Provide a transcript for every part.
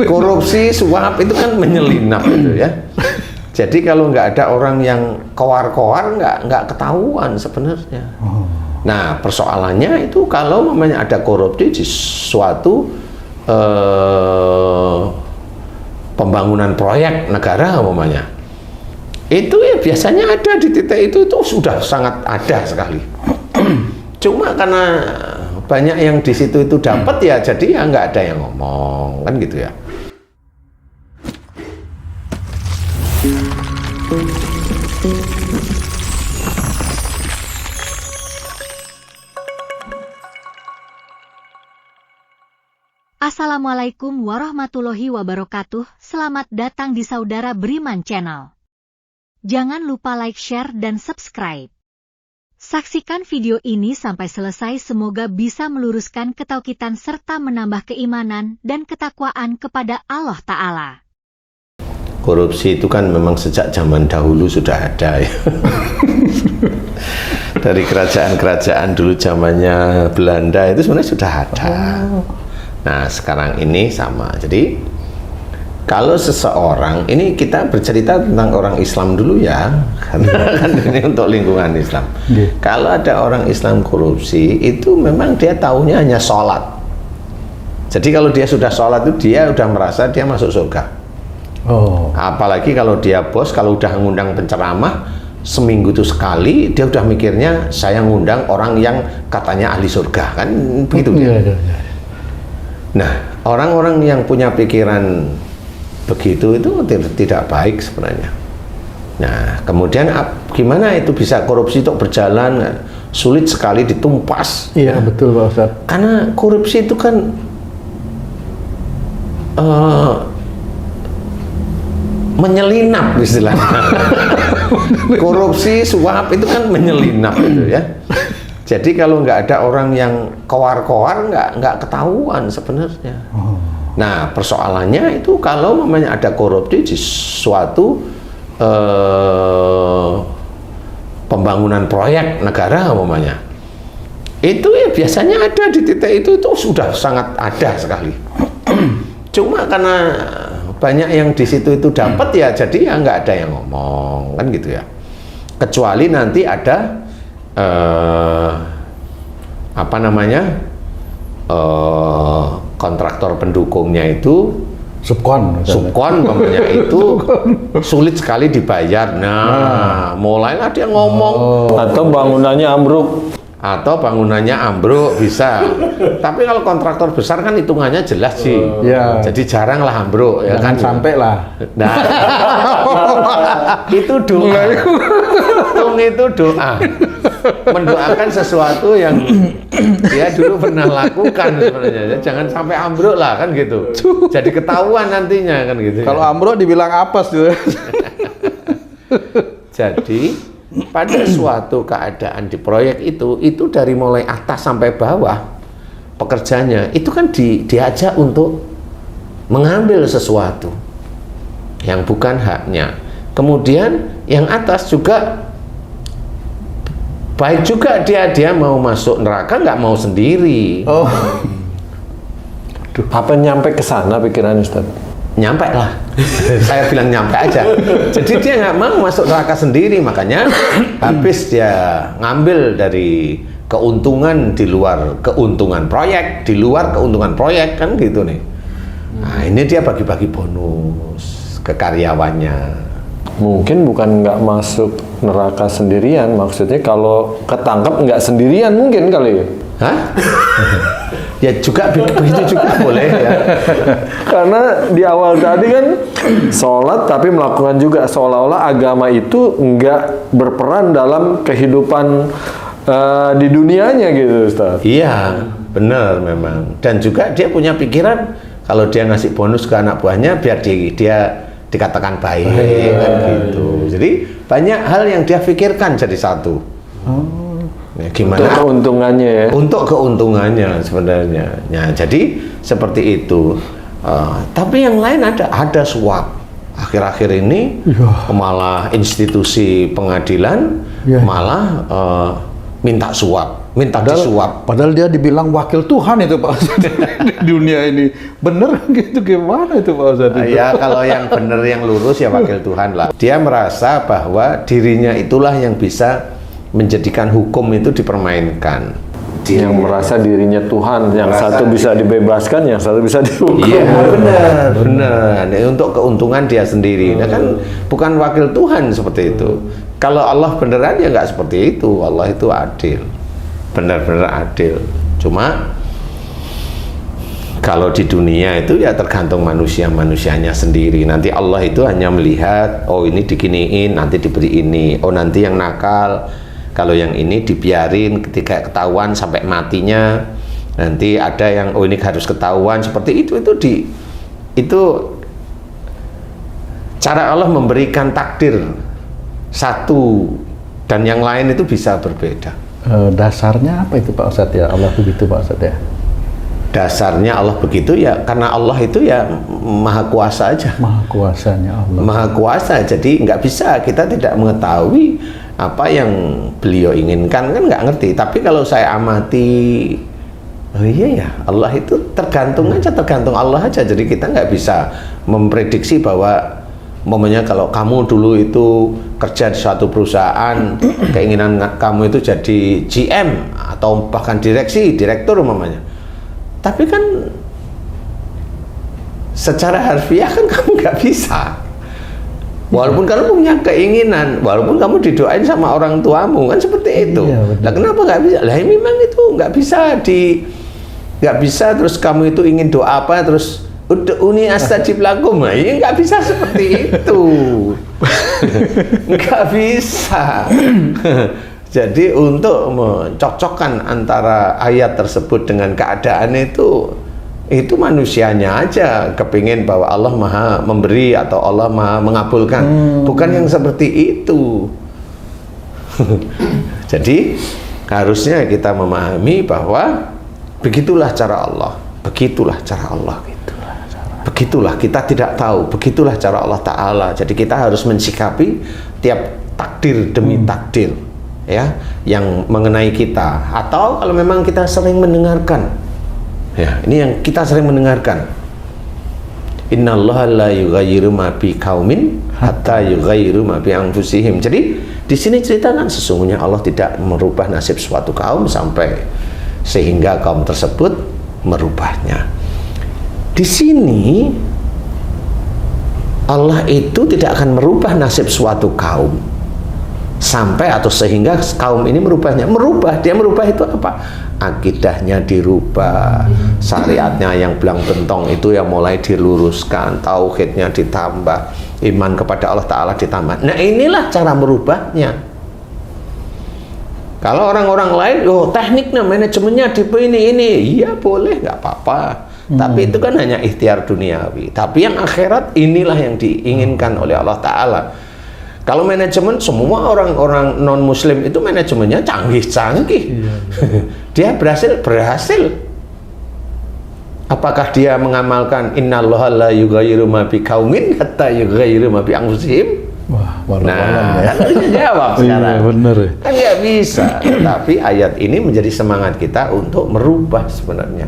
korupsi, suap itu kan menyelinap gitu ya. Jadi kalau nggak ada orang yang kowar-kowar nggak ketahuan sebenarnya. Nah persoalannya itu kalau namanya ada korupsi di suatu pembangunan proyek negara umpamanya, itu ya biasanya ada di titik itu sudah sangat ada sekali. Cuma karena banyak yang di situ itu dapat ya, jadi ya nggak ada yang ngomong kan gitu ya. Assalamualaikum warahmatullahi wabarakatuh. Selamat datang di Saudara Beriman Channel. Jangan lupa like, share, dan subscribe. Saksikan video ini sampai selesai, semoga bisa meluruskan ketauhidan serta menambah keimanan dan ketakwaan kepada Allah Ta'ala. Korupsi itu kan memang sejak zaman dahulu sudah ada ya. Dari kerajaan-kerajaan dulu zamannya Belanda itu sebenarnya sudah ada. Nah sekarang ini sama. Jadi kalau seseorang, ini kita bercerita tentang orang Islam dulu ya, karena kan ini untuk lingkungan Islam. Kalau ada orang Islam korupsi, itu memang dia taunya hanya sholat. Jadi kalau dia sudah sholat itu dia udah merasa dia masuk surga. Apalagi kalau dia bos, kalau udah ngundang penceramah seminggu itu sekali, dia udah mikirnya saya ngundang orang yang katanya ahli surga, kan begitu dia. Nah orang-orang yang punya pikiran begitu itu tidak baik sebenarnya. Nah kemudian gimana itu bisa korupsi itu berjalan? Sulit sekali ditumpas. Iya betul Pak Ustadz. Karena korupsi itu kan menyelinap istilahnya. Korupsi, suap itu kan menyelinap gitu ya. Jadi kalau nggak ada orang yang kowar-kowar nggak ketahuan sebenarnya. Nah persoalannya itu kalau namanya ada korupsi di suatu pembangunan proyek negara umpamanya, itu ya biasanya ada di titik itu sudah sangat ada sekali. Cuma karena banyak yang di situ itu dapat ya, jadi ya nggak ada yang ngomong kan gitu ya. Kecuali nanti ada apa namanya kontraktor pendukungnya itu subkon umpamanya itu sulit sekali dibayar. Nah mulailah dia ngomong. Atau bangunannya ambruk. Atau bangunannya ambruk bisa. Tapi kalau kontraktor besar kan hitungannya jelas sih. Ya. Jadi jarang lah ambruk ya kan. Sampai lah. Nah, itu doa. Itu doa. Mendoakan sesuatu yang dia dulu pernah lakukan sebenarnya. Jangan sampai ambruk lah kan gitu. Jadi ketahuan nantinya kan gitu. Kalau ambruk dibilang apes tuh. Jadi pada suatu keadaan di proyek itu dari mulai atas sampai bawah pekerjanya itu kan diajak untuk mengambil sesuatu yang bukan haknya. Kemudian yang atas juga baik juga, dia mau masuk neraka nggak mau sendiri. Apa nyampe ke sana pikiran Ustaz? Nyampe lah. Saya bilang nyampe aja. Jadi dia nggak mau masuk neraka sendiri, makanya habis dia ngambil dari keuntungan di luar keuntungan proyek kan gitu nih. Nah ini dia bagi-bagi bonus ke karyawannya. Mungkin bukan nggak masuk neraka sendirian, maksudnya kalau ketangkep nggak sendirian mungkin kali ya. Hah? Ya juga begitu juga boleh ya. Karena di awal tadi kan sholat tapi melakukan juga, seolah-olah agama itu nggak berperan dalam kehidupan di dunianya gitu Ustaz. Iya benar memang. Dan juga dia punya pikiran kalau dia ngasih bonus ke anak buahnya biar dia dikatakan baik kan gitu. Jadi banyak hal yang dia pikirkan jadi satu. Ya, gimana untuk keuntungannya ya? Untuk keuntungannya sebenarnya. Ya, jadi seperti itu. Tapi yang lain ada suap. Akhir-akhir ini malah institusi pengadilan malah minta suap. minta disuap. Padahal dia dibilang wakil Tuhan itu Pak Ustadz di dunia ini. Bener gitu gimana itu Pak Ustadz? Ya kalau yang benar yang lurus ya wakil Tuhan lah. Dia merasa bahwa dirinya itulah yang bisa menjadikan hukum itu dipermainkan. Yang merasa dirinya Tuhan, yang satu bisa dibebaskan, yang satu bisa dihukum. Iya benar. Untuk keuntungan dia sendiri. Nah kan bukan wakil Tuhan seperti itu. Kalau Allah beneran ya nggak seperti itu. Allah itu adil, benar-benar adil. Cuma kalau di dunia itu ya tergantung manusianya sendiri. Nanti Allah itu hanya melihat, oh ini diginiin, nanti diberi ini. Oh nanti yang nakal, kalau yang ini dibiarin ketika ketahuan sampai matinya. Nanti ada yang oh ini harus ketahuan seperti itu. Itu cara Allah memberikan takdir satu dan yang lain itu bisa berbeda. Dasarnya apa itu Pak Ustadz ya? Allah begitu Pak Ustadz ya? Dasarnya Allah begitu ya karena Allah itu ya maha kuasa aja. Maha kuasanya Allah. Maha kuasa, jadi nggak bisa kita tidak mengetahui apa yang beliau inginkan, kan nggak ngerti. Tapi kalau saya amati, oh iya ya Allah itu tergantung aja, tergantung Allah aja. Jadi kita nggak bisa memprediksi bahwa momennya kalau kamu dulu itu kerja di suatu perusahaan, keinginan kamu itu jadi GM atau bahkan direktur umpamanya. Tapi kan secara harfiah kan kamu nggak bisa. Walaupun kamu punya keinginan, walaupun kamu didoain sama orang tuamu, kan seperti itu. Lah kenapa nggak bisa? Lah memang itu nggak bisa terus kamu itu ingin doa apa terus ud'uni astajib lakum. Ya nggak bisa seperti itu. Nggak bisa. Jadi untuk mencocokkan antara ayat tersebut dengan keadaan itu manusianya aja kepingin bahwa Allah maha memberi atau Allah maha mengabulkan. Bukan yang seperti itu. Jadi harusnya kita memahami bahwa begitulah cara Allah. Begitulah cara Allah. Begitulah kita tidak tahu. Begitulah cara Allah Ta'ala. Jadi kita harus mensikapi tiap takdir demi takdir, ya, yang mengenai kita. Atau kalau memang kita sering mendengarkan, ya, ini yang kita sering mendengarkan, innallaha la yughayyiru ma bi qaumin hatta yughayyiru ma bi anfusihim. Jadi di sini ceritakan sesungguhnya Allah tidak merubah nasib suatu kaum sampai sehingga kaum tersebut merubahnya. Di sini Allah itu tidak akan merubah nasib suatu kaum sampai atau sehingga kaum ini merubahnya. Dia merubah itu apa? Akidahnya dirubah, syariatnya yang belang bentong itu yang mulai diluruskan, tauhidnya ditambah, iman kepada Allah Ta'ala ditambah. Nah inilah cara merubahnya. Kalau orang-orang lain, oh tekniknya, manajemennya tipe ini, iya boleh, nggak apa-apa. Tapi itu kan hanya ikhtiar duniawi. Tapi yang akhirat inilah yang diinginkan oleh Allah Ta'ala. Kalau manajemen, semua orang-orang non-muslim itu manajemennya canggih-canggih. Dia berhasil. Apakah dia mengamalkan innallaha la yughayyiru ma bi qaumin hatta yughayyiru ma bi anfusihim? Wah, nah, kan harusnya jawab sekarang. Iya, bener. Kan nggak bisa. Tapi ayat ini menjadi semangat kita untuk merubah sebenarnya.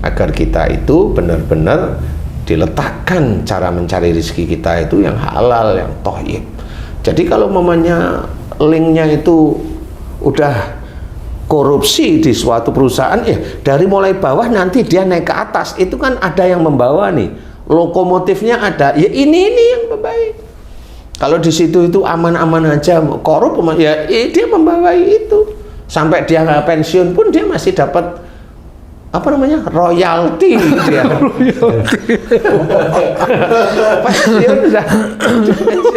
Agar kita itu benar-benar diletakkan cara mencari rezeki kita itu yang halal, yang thayyib. Jadi kalau mamanya linknya itu udah korupsi di suatu perusahaan, ya dari mulai bawah nanti dia naik ke atas, itu kan ada yang membawa nih, lokomotifnya ada, ya ini yang baik. Kalau di situ itu aman-aman aja, korup, ya dia membawa itu, sampai dia pensiun pun dia masih dapat apa namanya, royalti gitu ya. pensiun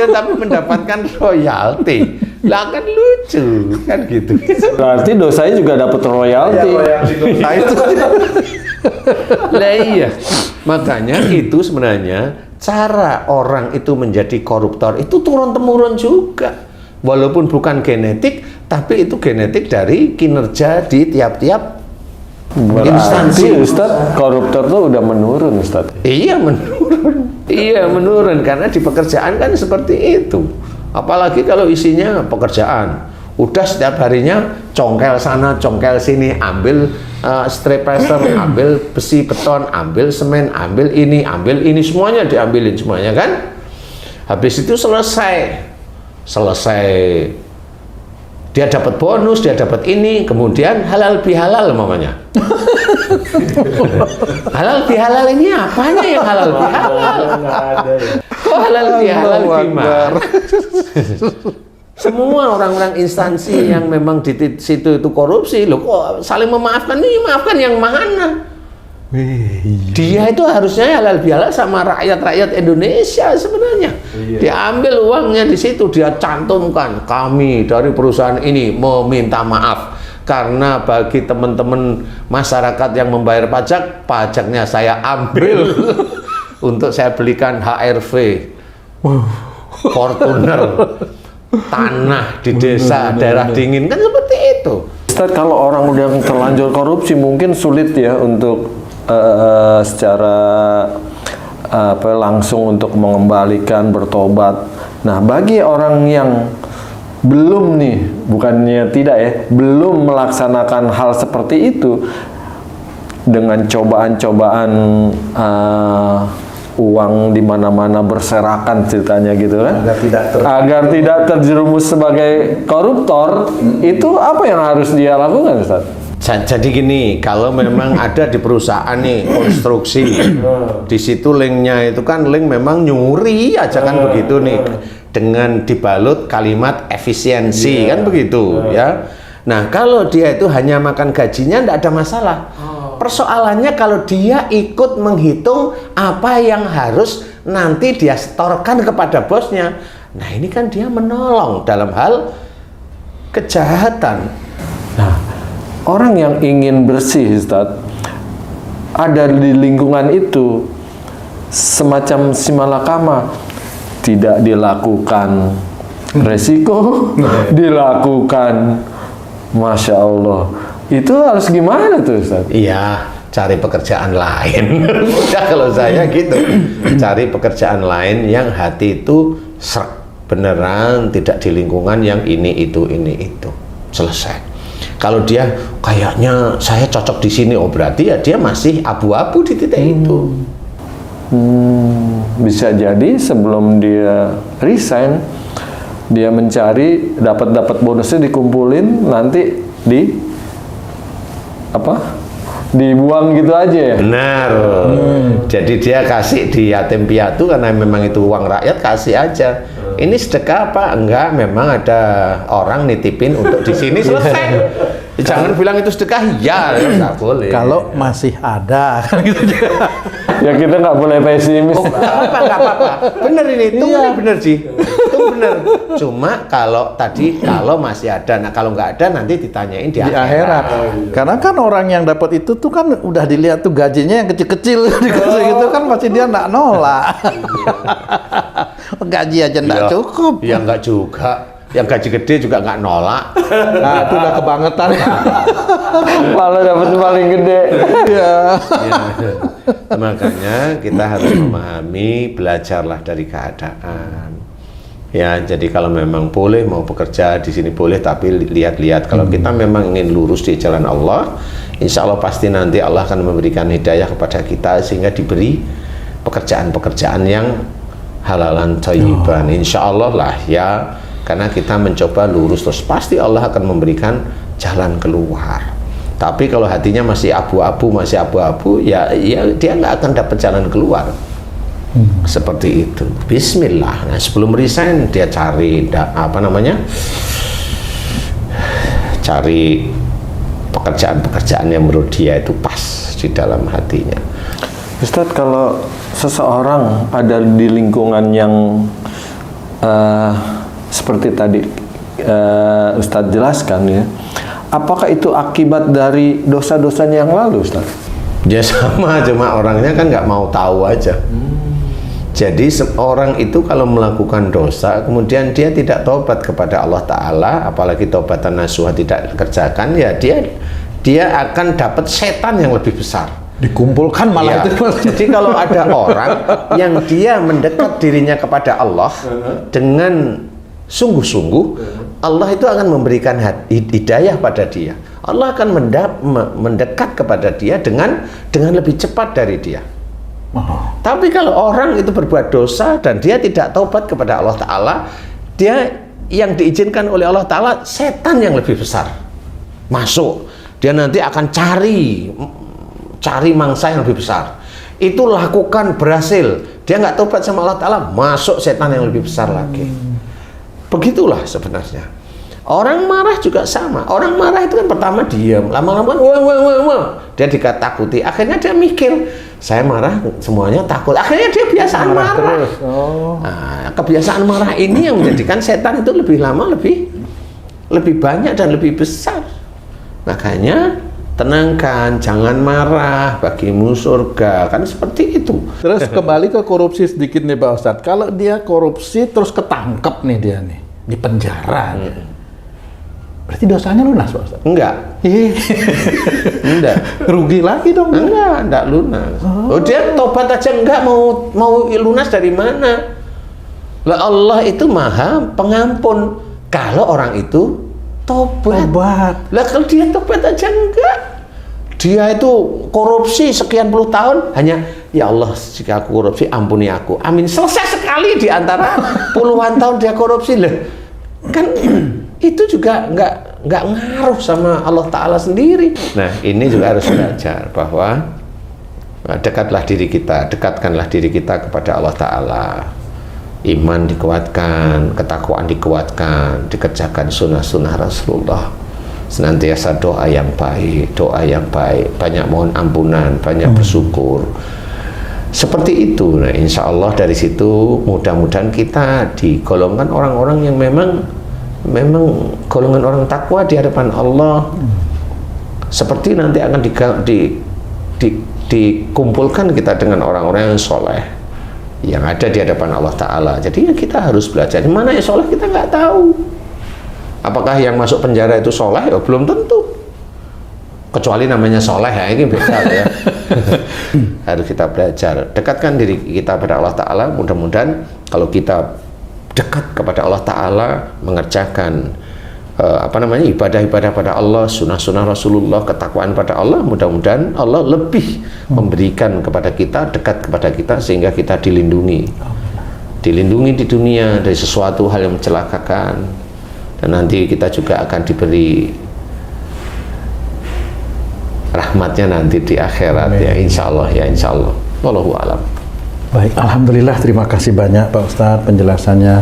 tapi mendapatkan royalti, lah kan lucu kan gitu. Berarti dosanya juga dapat royalti. Nah itu lah iya, makanya itu sebenarnya cara orang itu menjadi koruptor itu turun-temurun juga, walaupun bukan genetik, tapi itu genetik dari kinerja di tiap-tiap instansi. Ustadz, koruptor tuh udah menurun, Ustadz. Iya menurun karena di pekerjaan kan seperti itu. Apalagi kalau isinya pekerjaan, Udah setiap harinya congkel sana, congkel sini, ambil strip pressure, ambil besi beton, ambil semen, ambil ini, semuanya diambilin semuanya kan. Habis itu selesai dia dapat bonus, dia dapat ini, kemudian halal bihalal mamanya. Halal bihalal ini apanya yang halal bihalal? Oh, halal bihalal gimana? Semua orang-orang instansi yang memang di situ itu korupsi, loh kok saling memaafkan, nih maafkan yang mana? Dia itu harusnya halal bihalal sama rakyat-rakyat Indonesia sebenarnya. Diambil uangnya di situ, dia cantumkan kami dari perusahaan ini meminta maaf karena bagi teman-teman masyarakat yang membayar pajak, pajaknya saya ambil untuk saya belikan HRV, Fortuner, tanah di desa, daerah dingin, kan seperti itu. Ustadz, kalau orang udah terlanjur korupsi mungkin sulit ya untuk secara langsung untuk mengembalikan, bertobat. Nah, bagi orang yang belum nih, bukannya tidak ya, belum melaksanakan hal seperti itu dengan cobaan-cobaan uang di mana-mana berserakan ceritanya gitu kan, agar tidak terjerumus sebagai koruptor, itu apa yang harus dia lakukan, Ustaz? Jadi gini, kalau memang ada di perusahaan nih konstruksi, di situ linknya itu kan link memang nyuri aja kan begitu nih, dengan dibalut kalimat efisiensi kan begitu ya. Nah kalau dia itu hanya makan gajinya tidak ada masalah. Persoalannya kalau dia ikut menghitung apa yang harus nanti dia setorkan kepada bosnya. Nah ini kan dia menolong dalam hal kejahatan. Nah, orang yang ingin bersih, Ustaz, ada di lingkungan itu semacam simalakama, tidak dilakukan resiko, dilakukan, Masya Allah. Itu harus gimana tuh, Ustaz? Iya, cari pekerjaan lain. Udah kalau saya gitu, cari pekerjaan lain yang hati itu serak, beneran tidak di lingkungan yang ini itu, selesai. Kalau dia kayaknya saya cocok di sini, oh berarti ya dia masih abu-abu di titik itu. Bisa jadi sebelum dia resign, dia mencari dapat bonusnya, dikumpulin, nanti dibuang gitu aja ya. Benar. Jadi dia kasih di yatim piatu karena memang itu uang rakyat, kasih aja. Ini sedekah apa? Enggak, memang ada orang nitipin untuk di sini, selesai. Jangan bilang itu sedekah, ya nggak boleh. Kalau masih ada kan gitu. Ya kita nggak boleh pesimis. Oh, nggak apa-apa. Bener ini, itu bener sih. Itu bener. Cuma kalau masih ada, nah kalau nggak ada nanti ditanyain di akhirat. Karena kan orang yang dapat itu tuh kan udah dilihat tuh gajinya yang kecil-kecil gitu kan pasti dia nggak nolak. Gaji aja nggak cukup. Ya nggak juga. Yang gaji gede juga nggak nolak. Nah itu udah kebangetan. Malah dapat paling gede. Ya. Makanya kita harus memahami, belajarlah dari keadaan. Ya, jadi kalau memang boleh mau bekerja di sini boleh, tapi lihat-lihat. Kalau kita memang ingin lurus di jalan Allah, insya Allah pasti nanti Allah akan memberikan hidayah kepada kita sehingga diberi pekerjaan-pekerjaan yang halalan thayyiban. Insya Allah lah ya. Karena kita mencoba lurus terus, pasti Allah akan memberikan jalan keluar. Tapi kalau hatinya masih abu-abu, ya dia nggak akan dapat jalan keluar. Seperti itu. Bismillah. Nah, sebelum resign dia cari cari pekerjaan-pekerjaan yang menurut dia itu pas di dalam hatinya. Ustadz, kalau seseorang ada di lingkungan yang seperti tadi Ustadz jelaskan ya, apakah itu akibat dari dosa-dosanya yang lalu, Ustadz? Ya sama, cuma orangnya kan nggak mau tahu aja. Jadi seorang itu kalau melakukan dosa, kemudian dia tidak tobat kepada Allah Ta'ala, apalagi tobatan nasuha tidak dikerjakan, ya dia akan dapat setan yang lebih besar. Dikumpulkan malah itu. Jadi kalau ada orang yang dia mendekat dirinya kepada Allah dengan sungguh-sungguh, Allah itu akan memberikan hidayah pada dia. Allah akan mendekat kepada dia dengan lebih cepat dari dia. Tapi kalau orang itu berbuat dosa dan dia tidak taubat kepada Allah Ta'ala, dia yang diizinkan oleh Allah Ta'ala, setan yang lebih besar masuk. Dia nanti akan cari mangsa yang lebih besar. Itu lakukan, berhasil. Dia nggak taubat sama Allah Ta'ala, masuk setan yang lebih besar lagi. Begitulah sebenarnya. Orang marah juga sama. Orang marah itu kan pertama diam, lama-lama wah. Dia dikatakuti. Akhirnya dia mikir, saya marah semuanya takut. Akhirnya dia biasaan marah. Nah, kebiasaan marah ini yang menjadikan setan itu lebih lama, lebih banyak dan lebih besar. Makanya tenangkan, jangan marah, bagimu surga, kan seperti itu. Terus kembali ke korupsi sedikit nih Pak Ustadz. Kalau dia korupsi terus ketangkep nih dia nih di penjara, berarti dosanya lunas Pak Ustadz? Enggak. Enggak. Rugi lagi dong? Enggak lunas. Oh, dia tobat aja enggak, mau lunas dari mana? Lah Allah itu Maha Pengampun. Kalau orang itu tobat. Lah kalau dia tobat aja enggak. Dia itu korupsi sekian puluh tahun, hanya ya Allah jika aku korupsi ampuni aku. Amin. Selesai sekali di antara puluhan tahun dia korupsi. Lah kan itu juga nggak ngaruh sama Allah Ta'ala sendiri. Nah ini juga harus belajar bahwa dekatkanlah diri kita kepada Allah Ta'ala. Iman dikuatkan, ketakwaan dikuatkan, dikerjakan sunnah-sunnah Rasulullah. Senantiasa doa yang baik, banyak mohon ampunan, banyak bersyukur. Seperti itu. Nah insya Allah dari situ mudah-mudahan kita digolongkan orang-orang yang memang golongan orang takwa di hadapan Allah, seperti nanti akan dikumpulkan kita dengan orang-orang yang soleh yang ada di hadapan Allah Ta'ala. Jadi ya kita harus belajar mana yang soleh, kita nggak tahu. Apakah yang masuk penjara itu soleh? Ya, belum tentu, kecuali namanya soleh ya, ini beda ya. Harus kita belajar, dekatkan diri kita pada Allah Ta'ala. Mudah-mudahan kalau kita dekat kepada Allah Ta'ala, mengerjakan ibadah-ibadah pada Allah, sunnah-sunnah Rasulullah, ketakwaan pada Allah, mudah-mudahan Allah lebih memberikan kepada kita, dekat kepada kita, sehingga kita dilindungi di dunia dari sesuatu hal yang mencelakakan, dan nanti kita juga akan diberi rahmatnya nanti di akhirat. Amin. Ya insya Allah. Wallahu a'lam. Baik, alhamdulillah, terima kasih banyak Pak Ustadz penjelasannya.